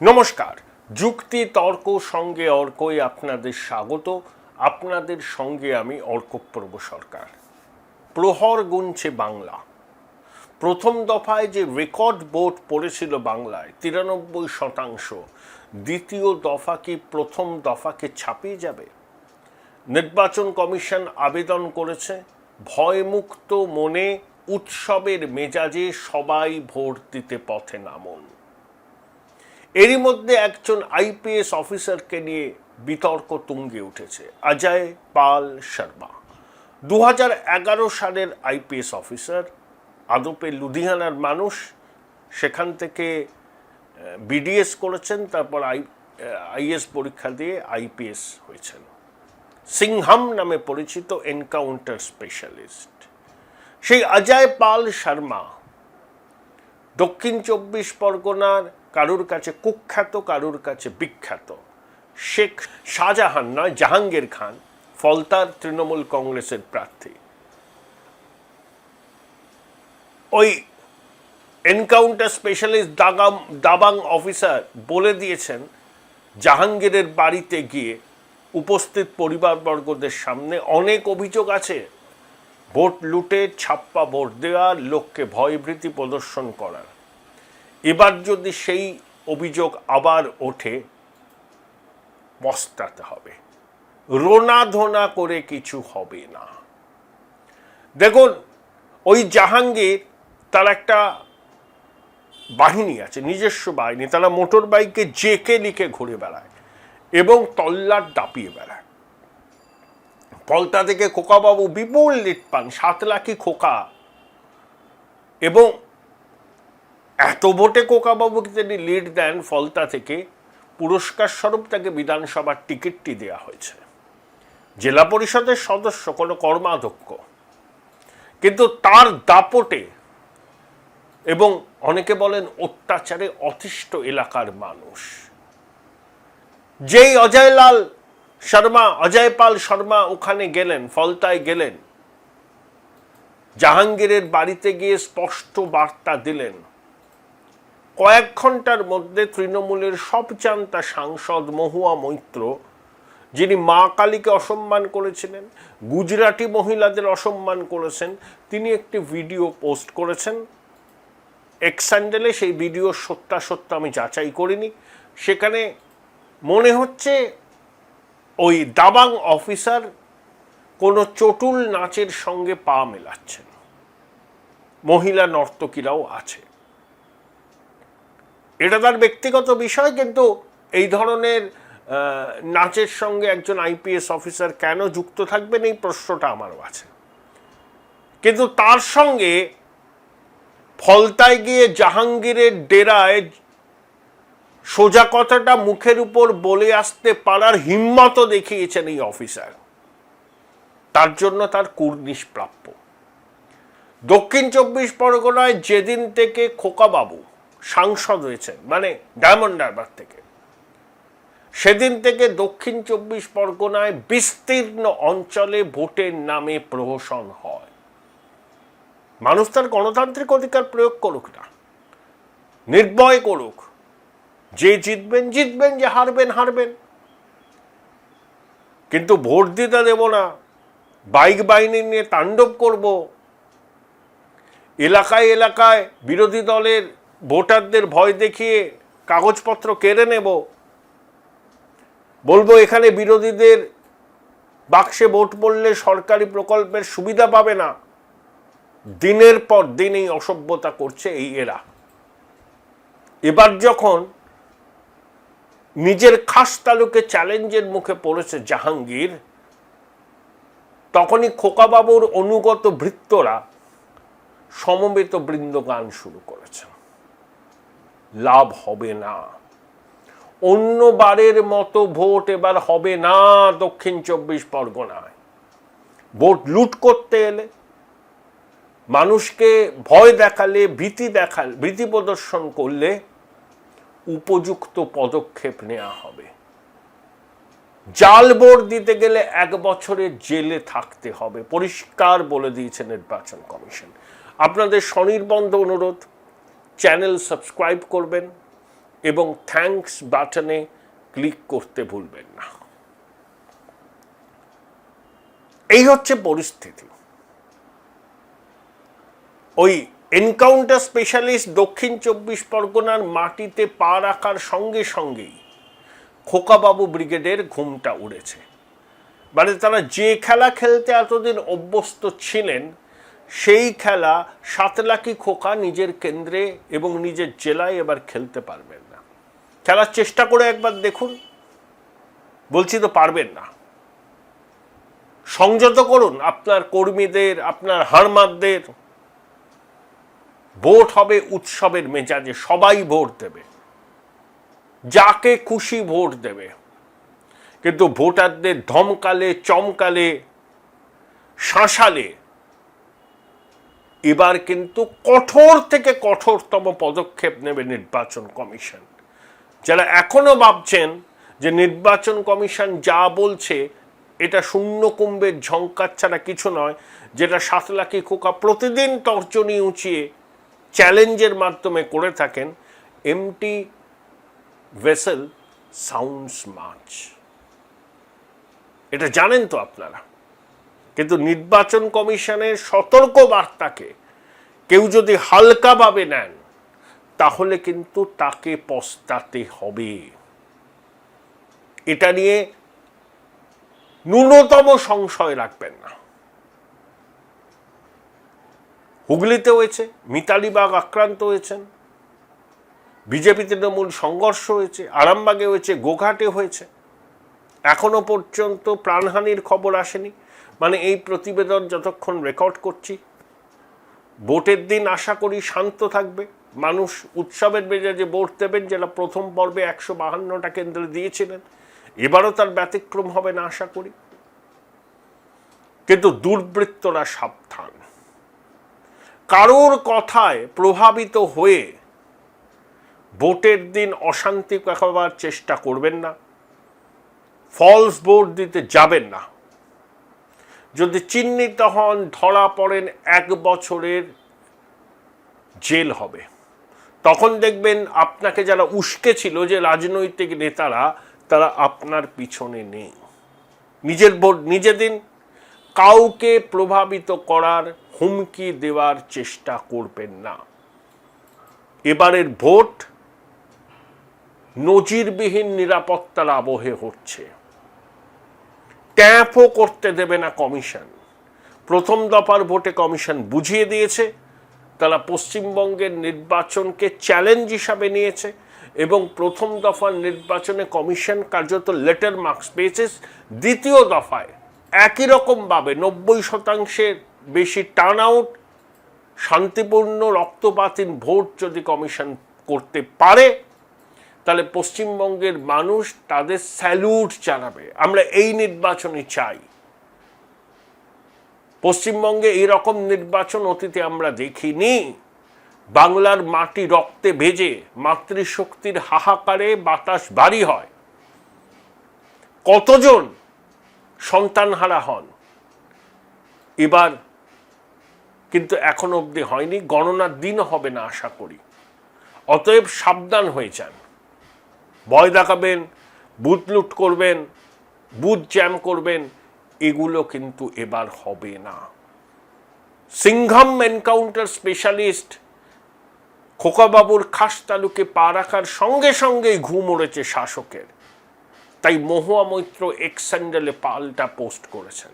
নমস্কার, যুক্তি তর্ক সঙ্গে অর্কই আপনাদের স্বাগত। আপনাদের সঙ্গে আমি অর্কপ্রভ সরকার। প্রহর গুনছে বাংলা। প্রথম দফায় যে রেকর্ড ভোট পড়েছিল বাংলায় 93%, দ্বিতীয় দফা কি প্রথম দফাকে ছাপিয়ে যাবে? নির্বাচন কমিশন আবেদন করেছে ভয়মুক্ত মনে উৎসবের মেজাজে সবাই ভোট দিতে পথে নামুন। এরই মধ্যে একজন আইপিএস অফিসারকে নিয়ে বিতর্ক তুঙ্গে উঠেছে, অজয় পাল শর্মা। 2011 সালের আইপিএস অফিসার, আদপে লুধিয়ানার মানুষ, সেখান থেকে বিডিএস করেছেন, তারপর আইএস পরীক্ষা দিয়ে আইপিএস হয়েছেন। সিংহাম নামে পরিচিত এনকাউন্টার স্পেশালিস্ট সেই অজয় পাল শর্মা দক্ষিণ 24 পরগনার কারুর কাছে কুখ্যাত, কারুর কাছে বিখ্যাত শেখ শাহজাহান নয়, জাহাঙ্গীর খান, ফলতার তৃণমূল কংগ্রেসের প্রার্থী। ওই এনকাউন্টার স্পেশালিস্ট দাবাং অফিসার বলে দিয়েছেন জাহাঙ্গীরের বাড়িতে গিয়ে উপস্থিত পরিবারবর্গদের সামনে অনেক অভিযোগ আছে, ভোট লুটে, ছাপ্পা ভোট দেওয়ার, লোককে ভয়ভীতি প্রদর্শন করার। এবার যদি সেই অভিযোগ আবার ওঠে, পস্তাতে হবে, রোনাধোনা করে কিছু হবে না। দেখুন, ওই জাহাঙ্গীর, তার একটা বাহিনী আছে, নিজস্ব বাহিনী। তারা মোটর বাইকে জেকে লিখে ঘুরে বেড়ায় এবং তল্লাট দাপিয়ে বেড়ায়। ফলতা থেকে খোকাবাবু বিপুল লিড পান, 7 লাখই খোকা, এবং এত ভোটে খোকাবাবুকে তিনি লিড দেন, ফলতা থেকে পুরস্কার স্বরূপ তাকে বিধানসভার টিকিটটি দেওয়া হয়েছে। জেলা পরিষদের সদস্য, কোনো কর্মাধ্যক্ষ, কিন্তু তার দাপটে এবং অনেকে বলেন অত্যাচারে অতিষ্ঠ এলাকার মানুষ, যেই অজয় পাল শর্মা ওখানে গেলেন, ফলতায় গেলেন, জাহাঙ্গীরের বাড়িতে গিয়ে স্পষ্ট বার্তা দিলেন। কয়েক ঘন্টার মধ্যে তৃণমূলের সবজান্তা সাংসদ মহুয়া মৈত্র, যিনি মা কালীকে অসম্মান করেছিলেন, গুজরাটি মহিলাদের অসম্মান করেছেন, তিনি একটি ভিডিও পোস্ট করেছেন এক্স হ্যান্ডেলে। সেই ভিডিও সত্যাসত্য আমি যাচাই করিনি। সেখানে মনে হচ্ছে ওই দাবাং অফিসার কোনো চটুল নাচের সঙ্গে পা মেলাচ্ছেন, মহিলা নর্তকীরাও আছে। এটা তার ব্যক্তিগত বিষয়, কিন্তু এই ধরনের নাচের সঙ্গে একজন আইপিএস অফিসার কেন যুক্ত থাকবেন, এই প্রশ্নটা আমারও আছে। কিন্তু তার সঙ্গে ফলতায় গিয়ে জাহাঙ্গীরের ডেরায় সোজা কথাটা মুখের উপর বলে আসতে পারার হিম্মতও দেখিয়েছেন এই অফিসার। তার জন্য তার কুর্নিশ প্রাপ্য। দক্ষিণ 24 পরগনায় যেদিন থেকে খোকাবাবু সাংসদ হয়েছেন, মানে ডায়মন্ড হারবার থেকে, সেদিন থেকে দক্ষিণ 24 পরগনায় বিস্তীর্ণ অঞ্চলে ভোটের নামে প্রহসন হয়। মানুষ তার গণতান্ত্রিক অধিকার প্রয়োগ করুক না, নির্ভয় করুক। যে জিতবেন জিতবেন, যে হারবেন হারবেন, কিন্তু ভোট দিতে দেব না, বাইক বাহিনী নিয়ে তাণ্ডব করব, এলাকায় এলাকায় বিরোধী দলের ভোটারদের ভয় দেখিয়ে কাগজপত্র কেড়ে নেব, বলবো এখানে বিরোধীদের বাক্সে ভোট পড়লে সরকারি প্রকল্পের সুবিধা পাবে না। দিনের পর দিন এই অসভ্যতা করছে এই এরা। এবার যখন নিজের খাস তালুকে চ্যালেঞ্জের মুখে পড়েছে জাহাঙ্গীর, তখনই খোকাবাবুর অনুগত ভৃত্যরা সমবেত বৃন্দগান শুরু করেছে। লাভ হবে না, অন্যবারের মতো ভোট এবার হবে না। দক্ষিণ 24 পরগনায় ভোট লুট করতে এলে, মানুষকে ভয় দেখালে, ভীতি প্রদর্শন করলে উপযুক্ত পদক্ষেপ নেওয়া হবে। জাল ভোট দিতে গেলে 1 বছরের জেলে থাকতে হবে, পরিষ্কার বলে দিয়েছে নির্বাচন কমিশন। আপনাদের স্বনির্বন্ধ অনুরোধ, চ্যানেল সাবস্ক্রাইব করবেন, এবং থ্যাঙ্কস বাটনে ক্লিক করতে ভুলবেন না। এই হচ্ছে পরিস্থিতি। ওই এনকাউন্টার স্পেশালিস্ট দক্ষিণ 24 পরগনার মাটিতে পা রাখার সঙ্গে সঙ্গেই খোকাবাবু ব্রিগেডের ঘুমটা উড়েছে। মানে তারা যে খেলা খেলতে এতদিন অভ্যস্ত ছিলেন, সেই খেলা সাতলাকি খোকা নিজের কেন্দ্রে এবং নিজের জেলায় এবার খেলতে পারবেন না। খেলার চেষ্টা করে একবার দেখুন, বলছি তো পারবেন না। সংযত করুন আপনার কর্মীদের, আপনার হারমাদদের। ভোট হবে উৎসবের মেজাজে, সবাই ভোট দেবে, যাকে খুশি ভোট দেবে, কিন্তু ভোটারদের ধমকালে, চমকালে, শাসালে এবার কিন্তু কঠোর থেকে কঠোরতম পদক্ষেপ নেবে নির্বাচন কমিশন। যারা এখনো ভাবছেন যে নির্বাচন কমিশন যা বলছে এটা শূন্য কুম্ভের ঝঙ্কার ছাড়া কিছু নয়, যেটা সাতলাকি খোকা প্রতিদিন তর্জনী উঁচিয়ে চ্যালেঞ্জের মাধ্যমে করে থাকেন, এমটি ভেসেল সাউন্ডস মাচ, এটা জানেন তো আপনারা। কিন্তু নির্বাচন কমিশনের সতর্ক বার্তাকে কেউ যদি হালকাভাবে নেন, তাহলে কিন্তু তাকে পস্তাতে হবে। এটা নিয়ে ন্যূনতম সংশয় রাখবেন না। হুগলিতে হয়েছে, মিতালি বাগ আক্রান্ত হয়েছেন, বিজেপি তৃণমূল সংঘর্ষ হয়েছে, আরামবাগে হয়েছে, গোঘাটে হয়েছে, এখনো পর্যন্ত প্রাণহানির খবর আসেনি। মানে এই প্রতিবেদন যতক্ষণ রেকর্ড করছি, ভোটের দিন আশা করি শান্ত থাকবে, মানুষ উৎসবের মেজাজে ভোট দেবেন, যেটা প্রথম পর্বে 152টা কেন্দ্রে দিয়েছিলেন। এবারও তার ব্যতিক্রম হবে না আশা করি। কিন্তু দুর্বৃত্তরা সাবধান, কারোর কথায় প্রভাবিত হয়ে ভোটের দিন অশান্তি পাকাবার চেষ্টা করবেন না, ফলস ভোট দিতে যাবেন না। যদি চিহ্নিত হন, ধরা পড়েন, 1 বছরের জেল হবে। তখন দেখবেন আপনাকে যারা উস্কেছিল যে রাজনৈতিক নেতারা, তারা আপনার পিছনে নেই। নিজের ভোট নিজে দিন, কাউকে প্রভাবিত করার হুমকি দেওয়ার চেষ্টা করবেন না। এবারের ভোট নজিরবিহীন নিরাপত্তার আবহে হচ্ছে। ট্যাপও করতে দেবে না কমিশন। প্রথম দফার ভোটে কমিশন বুঝিয়ে দিয়েছে তারা পশ্চিমবঙ্গের নির্বাচনকে চ্যালেঞ্জ হিসাবে নিয়েছে, এবং প্রথম দফার নির্বাচনে কমিশন কার্যত লেটার মার্কস পেয়েছে। দ্বিতীয় দফায় একই রকমভাবে 90% বেশি টার্ন আউট, শান্তিপূর্ণ রক্তপাতহীন ভোট যদি কমিশন করতে পারে, তাহলে পশ্চিমবঙ্গের মানুষ তাদের স্যালুট জানাবে। আমরা এই নির্বাচনই চাই। পশ্চিমবঙ্গে এইরকম নির্বাচন অতীতে আমরা দেখিনি। বাংলার মাটি রক্তে ভেজে, মাতৃশক্তির হাহাকারে বাতাস ভারী হয়, কতজন সন্তানহারা হন। এবার কিন্তু এখনো অবধি হয়নি, গণনার দিন হবে না আশা করি। অতএব সাবধান হয়ে যান। ভয় দেখাবেন, বুথ লুট করবেন, বুথ জ্যাম করবেন, এগুলো কিন্তু এবার হবে না। সিংঘাম এনকাউন্টার স্পেশালিস্ট খোকাবাবুর খাস তালুকে পা রাখার সঙ্গে সঙ্গেই ঘুম উড়েছে শাসকের। তাই মহুয়া মৈত্র এক্স স্যান্ডেলে পাল্টা পোস্ট করেছেন।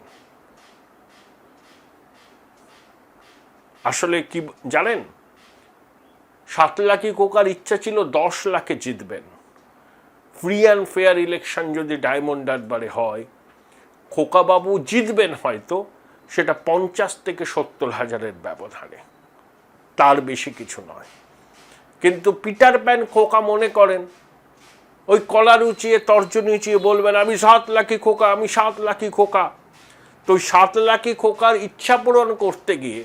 আসলে কি জানেন, সাতলাকি খোকার ইচ্ছা ছিল 10 লাখে জিতবেন। ফ্রি অ্যান্ড ফেয়ার ইলেকশন যদি ডায়মন্ড হারবারে হয়, খোকাবাবু জিতবেন হয়তো, সেটা 50 থেকে 70 হাজারের ব্যবধানে, তার বেশি কিছু নয়। কিন্তু পিটার প্যান খোকা মনে করেন ওই কলার উঁচিয়ে, তর্জনী উঁচিয়ে বলবেন আমি 7 লাখি খোকা, আমি 7 লাখি খোকা। তো ওই 7 লাখি খোকার ইচ্ছা পূরণ করতে গিয়ে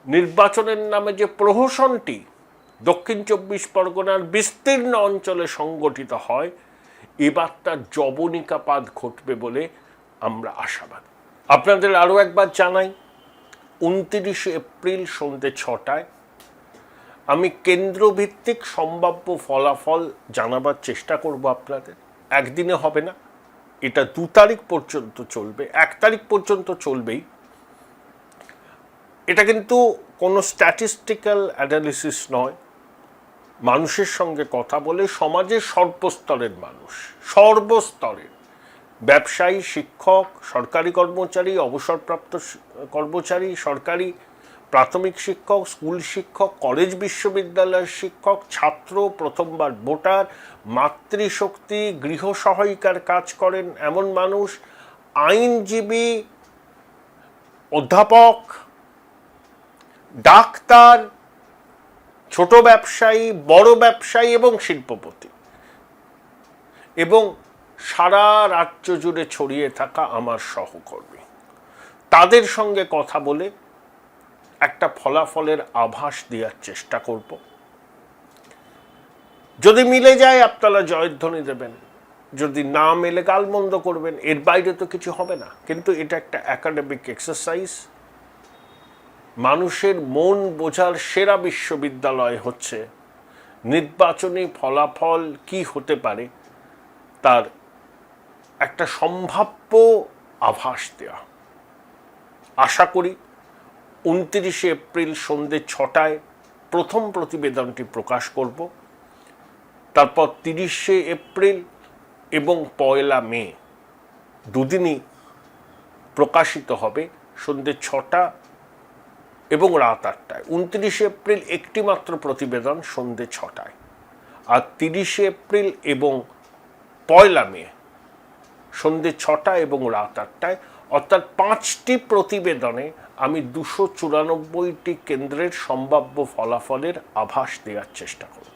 নির্বাচনের নামে যে প্রহসনটি দক্ষিণ 24 পরগনার বিস্তীর্ণ অঞ্চলে সংগঠিত হয়, এবার তার জবনিকাপাত ঘটবে বলে আমরা আশাবাদী। আপনাদের আরও একবার জানাই, 29 এপ্রিল সন্ধ্যে 6টায় আমি কেন্দ্রভিত্তিক সম্ভাব্য ফলাফল জানাবার চেষ্টা করব আপনাদের। একদিনে হবে না, এটা 2 তারিখ পর্যন্ত চলবে, 1 তারিখ পর্যন্ত চলবেই। এটা কিন্তু কোনো স্ট্যাটিস্টিক্যাল অ্যানালিসিস নয়, মানুষের সঙ্গে কথা বলে, সমাজের সর্বস্তরের মানুষ, সর্বস্তরের ব্যবসায়ী, শিক্ষক, সরকারি কর্মচারী, অবসরপ্রাপ্ত কর্মচারী, সরকারি প্রাথমিক শিক্ষক, স্কুল শিক্ষক, কলেজ বিশ্ববিদ্যালয়ের শিক্ষক, ছাত্র, প্রথমবার ভোটার, মাতৃশক্তি, গৃহ সহায়িকার কাজ করেন এমন মানুষ, আইনজীবী, অধ্যাপক, ডাক্তার, ছোট ব্যবসায়ী, বড় ব্যবসায়ী এবং শিল্পপতি, এবং সারা রাজ্য জুড়ে ছড়িয়ে থাকা আমার সহকর্মী, তাদের সঙ্গে কথা বলে একটা ফলাফলের আভাস দেওয়ার চেষ্টা করব। যদি মিলে যায় আপনারা জয়ধ্বনি দেবেন, যদি না মেলে গালমন্দ করবেন, এর বাইরে তো কিছু হবে না। কিন্তু এটা একটা একাডেমিক এক্সারসাইজ। মানুষের মন বোঝার সেরা বিশ্ববিদ্যালয় হচ্ছে নির্বাচনী ফলাফল কি হতে পারে তার একটা সম্ভাব্য আভাস দেওয়া। আশা করি 29 এপ্রিল সন্ধ্যে 6টায় প্রথম প্রতিবেদনটি প্রকাশ করব, তারপর 30 এপ্রিল এবং 1 মে দুদিনই প্রকাশিত হবে সন্ধ্যে 6টা এবং রাত 8টায়। 29 এপ্রিল একটি মাত্র প্রতিবেদন সন্ধ্যে 6টায়, আর 30 এপ্রিল এবং 1 মে সন্ধ্যে 6টা এবং রাত 8টায়, অর্থাৎ 5টি প্রতিবেদনে আমি 294টি কেন্দ্রের সম্ভাব্য ফলাফলের আভাস দেওয়ার চেষ্টা করব।